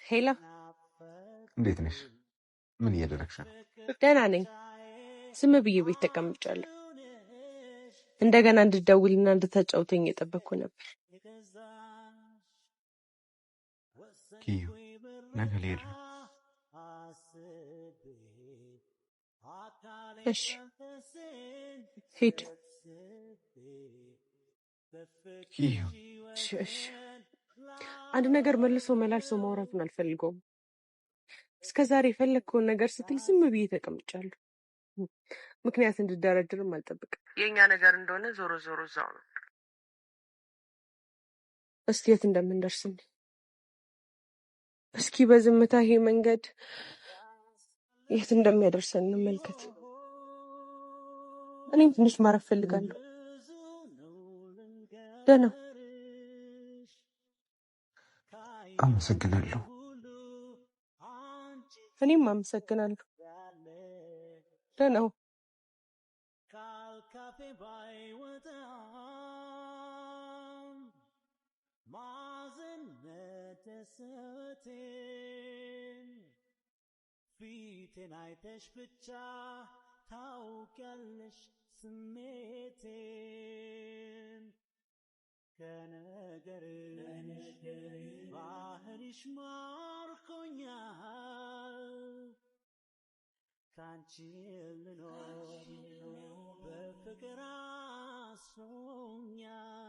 ሄሎ እንዴት ነሽ? ምን እያደረግሽ ነው? ደህና ነኝ። ዝም ብዬ ቤት ተቀምጫለሁ። እንደገና እንድትደውልና እንድታጫውተኝ እየጠበቅኩ ነበር። ኪዩ ነገ ልሄድ ነው። እሺ ሂድ። ኪዩ እሺ አንድ ነገር መልሶ መላልሶ ማውራቱን አልፈልገውም። እስከዛሬ የፈለግከውን ነገር ስትል ዝም ብዬ ተቀምጫለሁ። ምክንያት እንድደረድርም አልጠብቅም። የኛ ነገር እንደሆነ ዞሮ ዞሮ እዛው ነው። እስቲ የት እንደምንደርስ እስኪ በዝምታ ይሄ መንገድ የት እንደሚያደርሰን እንመልከት። እኔም ትንሽ ማረፍ ፈልጋለሁ። ደህና አመሰግናለሁ። እኔም አመሰግናለሁ። ደህና ፊቴን አይተሽ ብቻ ታውቂያለሽ ስሜቴን ከነገርሽ ባህሪሽ ማርኮኛል ካንቺ ልኖር በፍቅር አስሮኛል